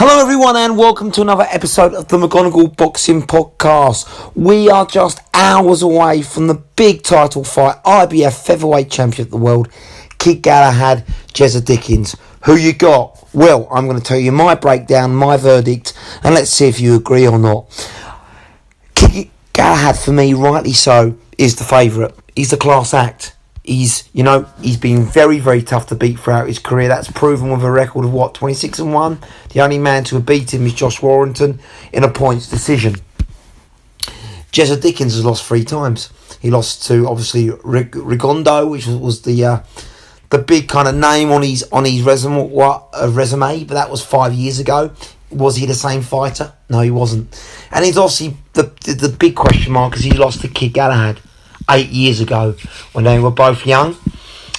Hello everyone and welcome to another episode of the McGonagall Boxing Podcast. We are just hours away from the big title fight, IBF Featherweight Champion of the World, Kid Galahad, Jazza Dickens. Who you got? Well, I'm going to tell you my breakdown, my verdict, and let's see if you agree or not. Kid Galahad, for me, rightly so, is the favourite. He's the class act. He's been very, very tough to beat throughout his career. That's proven with a record of 26-1. The only man to have beat him is Josh Warrington in a points decision. Jazza Dickens has lost 3 times. He lost to obviously Rigondeaux, which was the big kind of name on his resume, but that was 5 years ago. Was he the same fighter? No, he wasn't. And he's obviously the big question mark because he lost to Kid Galahad 8 years ago when they were both young.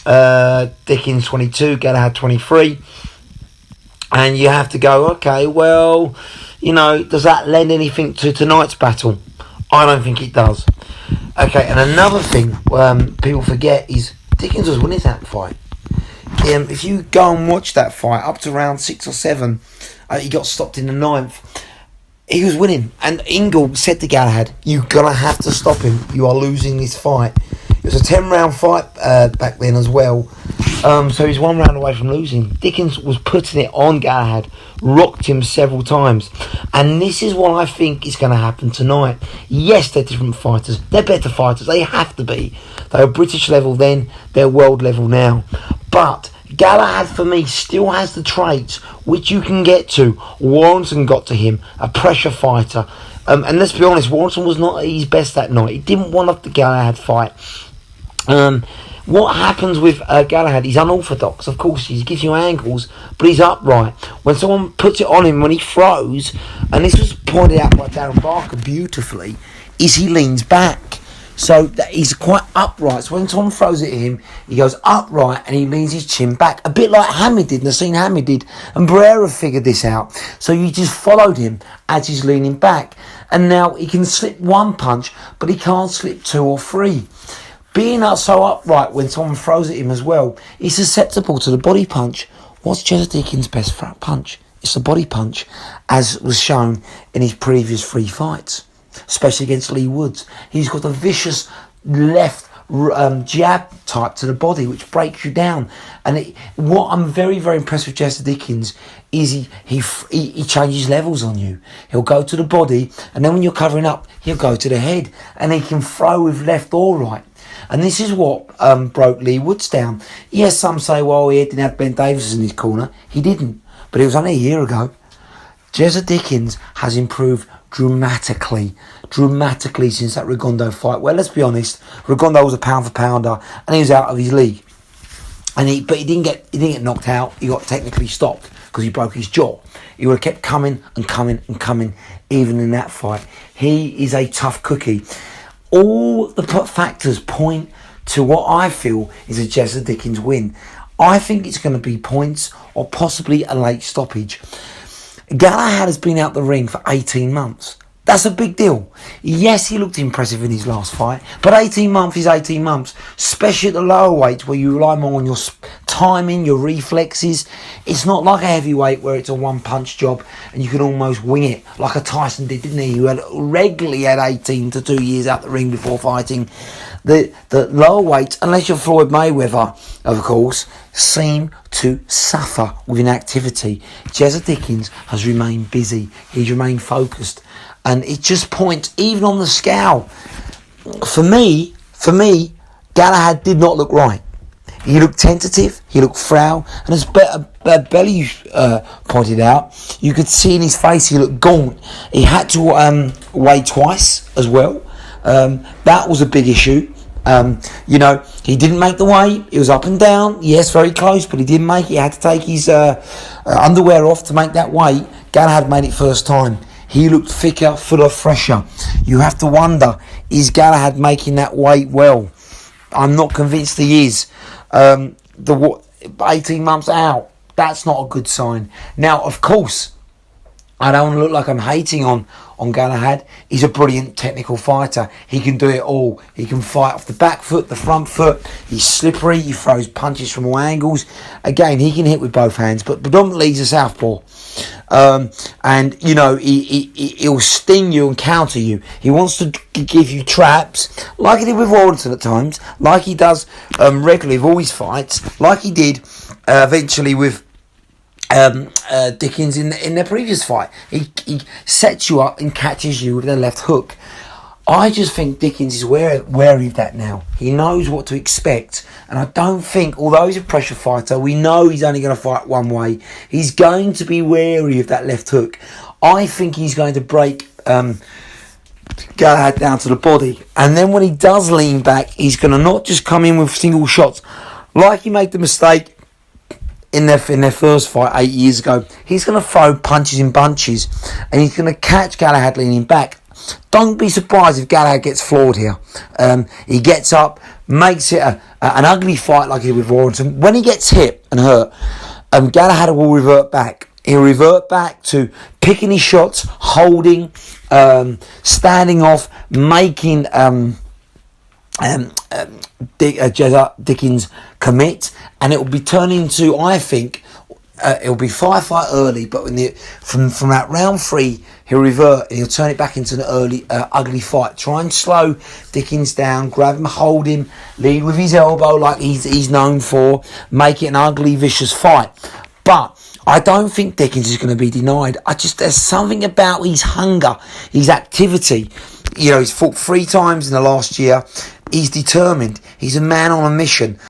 Dickens 22, Galahad 23. And you have to go, okay, well, does that lend anything to tonight's battle? I don't think it does. Okay, and another thing people forget is Dickens was winning that fight. If you go and watch that fight up to round 6 or 7, he got stopped in the 9th. He was winning, and Ingle said to Galahad, "You're gonna have to stop him. You are losing this fight." It was a 10-round fight back then as well, so he's 1 round away from losing. Dickens was putting it on Galahad, rocked him several times, and this is what I think is going to happen tonight. Yes, they're different fighters. They're better fighters. They have to be. They were British level then. They're world level now, but Galahad, for me, still has the traits which you can get to. Warrington got to him, a pressure fighter. And let's be honest, Warrington was not at his best that night. He didn't want up the Galahad fight. What happens with Galahad, he's unorthodox. Of course, he gives you angles, but he's upright. When someone puts it on him, when he throws, and this was pointed out by Darren Barker beautifully, is he leans back. So he's quite upright. So when Tom throws it at him, he goes upright and he leans his chin back. A bit like Hamid did, Nassim Hamid did. And Barrera figured this out. So you just followed him as he's leaning back. And now he can slip 1 punch, but he can't slip 2 or 3. Being so upright when someone throws at him as well, he's susceptible to the body punch. What's Jazza Dickens' best punch? It's the body punch, as was shown in his previous 3 fights. Especially against Lee Woods. He's got a vicious left jab type to the body which breaks you down. And what I'm very, very impressed with Jazza Dickens is he changes levels on you. He'll go to the body, and then when you're covering up, he'll go to the head, and he can throw with left or right. And this is what broke Lee Woods down. Yes, some say, well, he didn't have Ben Davis in his corner. He didn't, but it was only a year ago. Jazza Dickens has improved dramatically since that Rigondeaux fight. Well, let's be honest, Rigondeaux was a pound for pounder and he was out of his league. But he didn't get knocked out. He got technically stopped because he broke his jaw. He would have kept coming even in that fight. He is a tough cookie. All the factors point to what I feel is a Jazza Dickens win. I think it's going to be points or possibly a late stoppage. Galahad has been out the ring for 18 months. That's a big deal. Yes, he looked impressive in his last fight, but 18 months is 18 months, especially at the lower weights where you rely more on your timing, your reflexes. It's not like a heavyweight where it's a one-punch job and you can almost wing it like a Tyson did, didn't he? Who had regularly had 18 to 2 years out the ring before fighting. The lower weights, unless you're Floyd Mayweather, of course, seem to suffer with inactivity. Jazza Dickens has remained busy. He's remained focused. And it just points, even on the scale. For me, Galahad did not look right. He looked tentative, he looked frail, and as Belly pointed out, you could see in his face he looked gaunt. He had to weigh twice as well. That was a big issue. He didn't make the weight. He was up and down. Yes, very close, but he didn't make it. He had to take his underwear off to make that weight. Galahad made it first time. He looked thicker, fuller, fresher. You have to wonder, is Galahad making that weight well? I'm not convinced he is. 18 months out, that's not a good sign. Now, of course, I don't want to look like I'm hating on Galahad. He's a brilliant technical fighter. He can do it all. He can fight off the back foot, the front foot. He's slippery. He throws punches from all angles. Again, he can hit with both hands, but predominantly he's a southpaw. And you know, he'll sting you and counter you. He wants to give you traps, like he did with Warrington at times, like he does regularly with all his fights, like he did eventually with Dickens in their previous fight. He sets you up and catches you with a left hook. I just think Dickens is wary of that now. He knows what to expect, and I don't think, although he's a pressure fighter, we know he's only going to fight one way. He's going to be wary of that left hook. I think he's going to break Galahad down to the body, and then when he does lean back, he's going to not just come in with single shots like he made the mistake in their first fight 8 years ago. He's going to throw punches in bunches, and he's going to catch Galahad leaning back. Don't be surprised if Galahad gets floored here. He gets up, makes it an ugly fight like he did with Warrington. When he gets hit and hurt, Galahad will revert back. He'll revert back to picking his shots, holding, standing off, making Jazza Dickens commit, and it will be turning into, I think, it'll be fight early, but from that round 3, he'll revert and he'll turn it back into an early ugly fight. Try and slow Dickens down, grab him, hold him, lead with his elbow like he's known for, make it an ugly, vicious fight. But I don't think Dickens is going to be denied. There's something about his hunger, his activity. You know, he's fought 3 times in the last year. He's determined. He's a man on a mission.